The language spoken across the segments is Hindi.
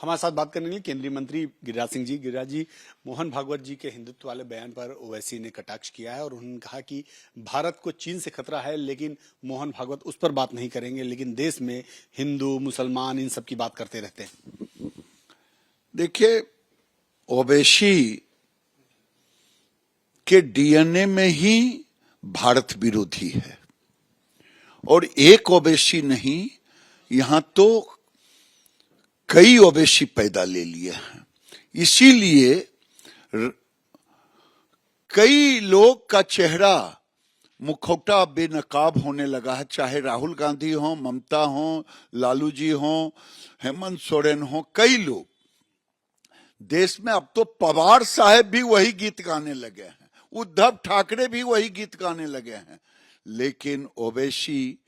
हमारे साथ बात करने के लिए केंद्रीय मंत्री गिरिराज सिंह जी। गिरिराज जी, मोहन भागवत जी के हिंदुत्व वाले बयान पर ओवैसी ने कटाक्ष किया है और उन्होंने कहा कि भारत को चीन से खतरा है, लेकिन मोहन भागवत उस पर बात नहीं करेंगे, लेकिन देश में हिंदू मुसलमान इन सब की बात करते रहते हैं। देखिए, ओवैसी के डीएनए में ही भारत विरोधी है और एक ओवैसी नहीं, यहां तो कई ओवैसी पैदा ले लिए हैं। इसीलिए कई लोग का चेहरा मुखौटा बेनकाब होने लगा है, चाहे राहुल गांधी हो, ममता हो, लालू जी हो, हेमंत सोरेन हो, कई लोग देश में। अब तो पवार साहब भी वही गीत गाने लगे हैं, उद्धव ठाकरे भी वही गीत गाने लगे हैं, लेकिन ओवैसी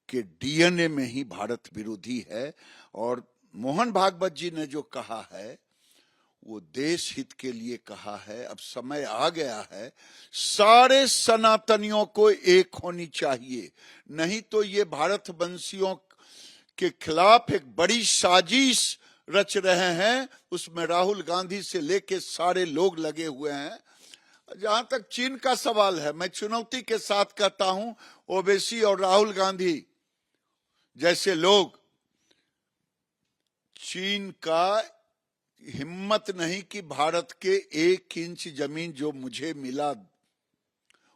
के डीएनए में ही भारत विरोधी है। और मोहन भागवत जी ने जो कहा है वो देश हित के लिए कहा है। अब समय आ गया है, सारे सनातनियों को एक होनी चाहिए, नहीं तो ये भारत वंशियों के खिलाफ एक बड़ी साजिश रच रहे हैं। उसमें राहुल गांधी से लेके सारे लोग लगे हुए हैं। जहां तक चीन का सवाल है, मैं चुनौती के साथ कहता हूं, ओवैसी और राहुल गांधी जैसे लोग चीन का हिम्मत नहीं कि भारत के 1 इंच जमीन जो मुझे मिला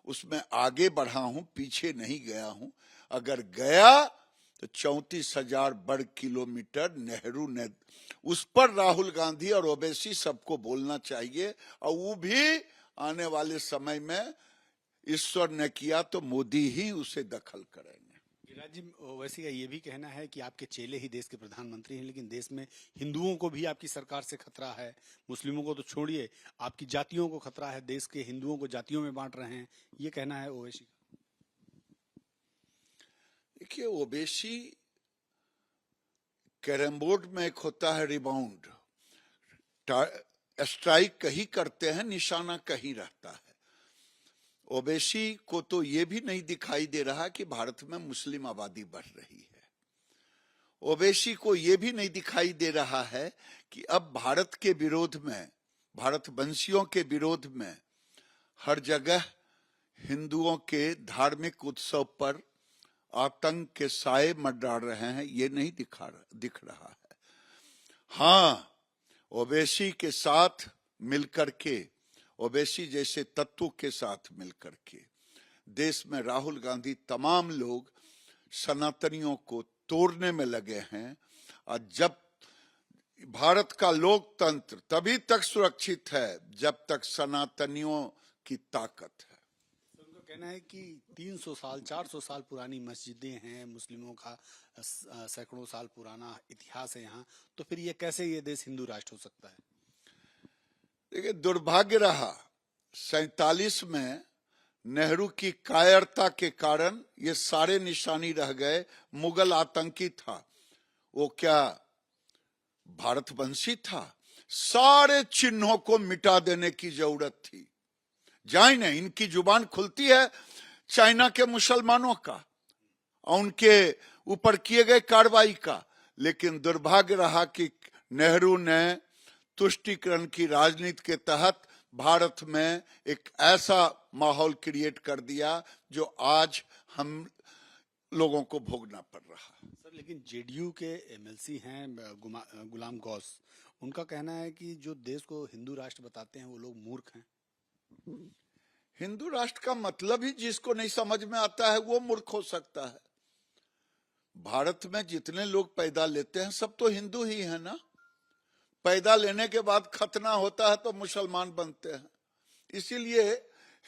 उसमें आगे बढ़ा हूं, पीछे नहीं गया हूं। अगर गया तो 34,000 वर्ग किलोमीटर नेहरू ने, उस पर राहुल गांधी और ओवैसी सबको बोलना चाहिए। और वो भी आने वाले समय में ईश्वर ने किया तो मोदी ही उसे दखल करेंगे। गिरिराज जी, ओवैसी का ये भी कहना है कि आपके चेले ही देश के प्रधानमंत्री हैं, लेकिन देश में हिंदुओं को भी आपकी सरकार से खतरा है, मुस्लिमों को तो छोड़िए, आपकी जातियों को खतरा है, देश के हिंदुओं को जातियों में बांट रहे हैं, ये कहना है ओवैसी का। देखिए, ओवैसी कैरम बोर्ड में एक होता है रिबाउंड, स्ट्राइक कहीं करते हैं, निशाना कहीं रहता है। ओवैसी को तो ये भी नहीं दिखाई दे रहा कि भारत में मुस्लिम आबादी बढ़ रही है। ओवैसी को ये भी नहीं दिखाई दे रहा है कि अब भारत के विरोध में, भारत वंशियों के विरोध में हर जगह हिंदुओं के धार्मिक उत्सव पर आतंक के साए मंडरा रहे हैं, ये नहीं दिख रहा है। हाँ, ओवैसी के साथ मिलकर के, ओवैसी जैसे तत्वों के साथ मिलकर के देश में राहुल गांधी, तमाम लोग सनातनियों को तोड़ने में लगे हैं। और जब भारत का लोकतंत्र तभी तक सुरक्षित है जब तक सनातनियों की ताकत है। उनका कहना है कि 300 साल 400 साल पुरानी मस्जिदें हैं, मुस्लिमों का सैकड़ों साल पुराना इतिहास है यहाँ, तो फिर ये कैसे ये देश हिंदू राष्ट्र हो सकता है? देखिए, दुर्भाग्य रहा 47 में नेहरू की कायरता के कारण ये सारे निशानी रह गए। मुगल आतंकी था, वो क्या भारतवंशी था? सारे चिन्हों को मिटा देने की जरूरत थी। जाए नहीं, इनकी जुबान खुलती है चाइना के मुसलमानों का और उनके ऊपर किए गए कार्रवाई का, लेकिन दुर्भाग्य रहा कि नेहरू ने तुष्टीकरण की राजनीति के तहत भारत में एक ऐसा माहौल क्रिएट कर दिया जो आज हम लोगों को भोगना पड़ रहा है। सर, लेकिन जेडीयू के एमएलसी हैं गुलाम गौस, उनका कहना है कि जो देश को हिंदू राष्ट्र बताते हैं वो लोग मूर्ख हैं। हिंदू राष्ट्र का मतलब ही जिसको नहीं समझ में आता है वो मूर्ख हो सकता है। भारत में जितने लोग पैदा लेते हैं सब तो हिंदू ही है ना। पैदा लेने के बाद खतना होता है तो मुसलमान बनते हैं। इसीलिए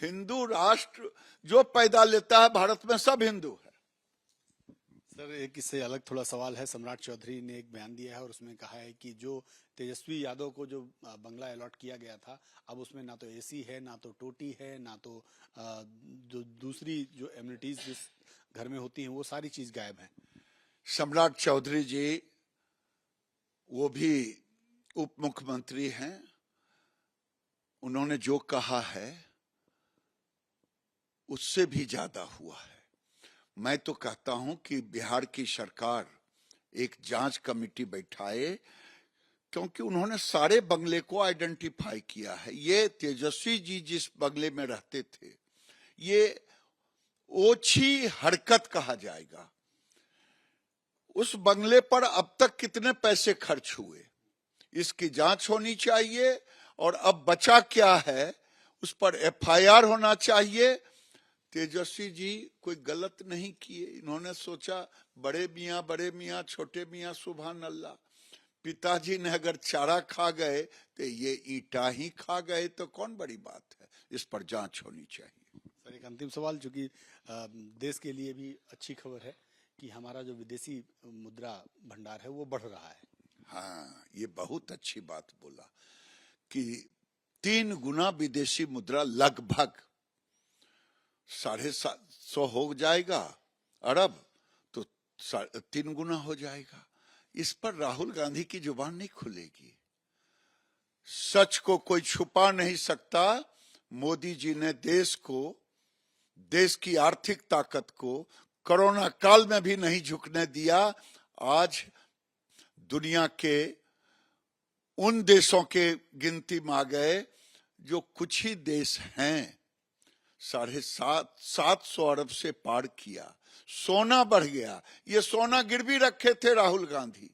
हिंदू राष्ट्र जो पैदा लेता है भारत में सब हिंदू है। सर, एक इससे अलग थोड़ा सवाल है। सम्राट चौधरी ने एक बयान दिया है और उसमें कहा है कि जो तेजस्वी यादव को जो बंगला अलॉट किया गया था, अब उसमें ना तो एसी है, ना तो टोटी है, ना तो जो दूसरी जो एमिनिटीज जिस घर में होती हैं वो सारी चीज गायब है। सम्राट चौधरी जी वो भी उप मुख्यमंत्री हैं, उन्होंने जो कहा है उससे भी ज्यादा हुआ है। मैं तो कहता हूं कि बिहार की सरकार एक जांच कमेटी बैठाए, क्योंकि उन्होंने सारे बंगले को आइडेंटिफाई किया है। ये तेजस्वी जी जिस बंगले में रहते थे, ये ओछी हरकत कहा जाएगा। उस बंगले पर अब तक कितने पैसे खर्च हुए, इसकी जांच होनी चाहिए। और अब बचा क्या है, उस पर एफआईआर होना चाहिए। तेजस्वी जी कोई गलत नहीं किए, इन्होंने सोचा बड़े मियाँ छोटे मियाँ सुभान अल्लाह। पिताजी ने अगर चारा खा गए तो ये ईटा ही खा गए, तो कौन बड़ी बात है। इस पर जांच होनी चाहिए। सर एक अंतिम सवाल, चूंकि देश के लिए भी अच्छी खबर है कि हमारा जो विदेशी मुद्रा भंडार है वो बढ़ रहा है। हाँ, ये बहुत अच्छी बात बोला कि 3 गुना विदेशी मुद्रा, लगभग 750 हो जाएगा अरब, तो 3 गुना हो जाएगा। इस पर राहुल गांधी की जुबान नहीं खुलेगी। सच को कोई छुपा नहीं सकता। मोदी जी ने देश को, देश की आर्थिक ताकत को कोरोना काल में भी नहीं झुकने दिया। आज दुनिया के उन देशों के गिनती में आ गए जो कुछ ही देश हैं, 750 अरब से पार किया। सोना बढ़ गया। ये सोना गिरवी रखे थे राहुल गांधी,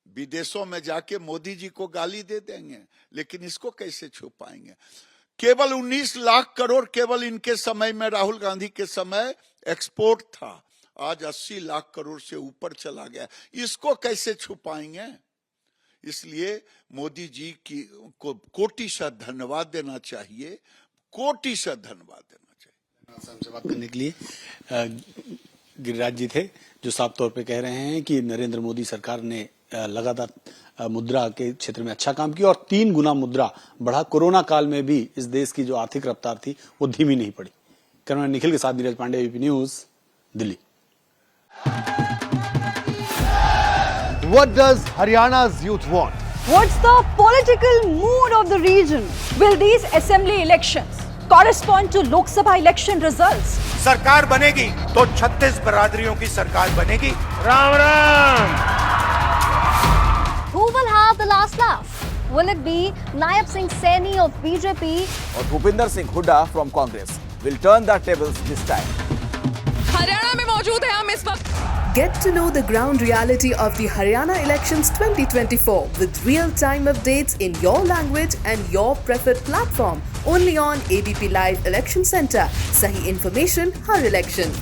विदेशों में जाके मोदी जी को गाली दे देंगे, लेकिन इसको कैसे छुपाएंगे। केवल 19 लाख करोड़ केवल इनके समय में, राहुल गांधी के समय एक्सपोर्ट था। आज 80 लाख करोड़ से ऊपर चला गया, इसको कैसे छुपाएंगे। इसलिए मोदी जी को कोटिशः धन्यवाद देना चाहिए, कोटिशः धन्यवाद देना चाहिए। हमसे बात करने के लिए गिरिराज जी थे, जो साफ तौर पे कह रहे हैं कि नरेंद्र मोदी सरकार ने लगातार मुद्रा के क्षेत्र में अच्छा काम किया और 3 गुना मुद्रा बढ़ा। कोरोना काल में भी इस देश की जो आर्थिक रफ्तार थी वो धीमी नहीं पड़ी। कैमरामैन निखिल के साथ Neeraj Pandey, ABP news, Delhi. What does Haryana's youth want? What's the political mood of the region? Will these assembly elections correspond to Lok Sabha election results? सरकार बनेगी तो 36 बरादरियों की सरकार बनेगी। Ram Ram. Who will have the last laugh? Will it be Naib Singh Saini of BJP और Bhupinder Singh Hooda from Congress will turn the tables this time? Haryana में मौजूद है हम इस वक्त। Get to know the ground reality of the Haryana elections 2024 with real-time updates in your language and your preferred platform. Only on ABP Live Election Center. Sahi information, har election.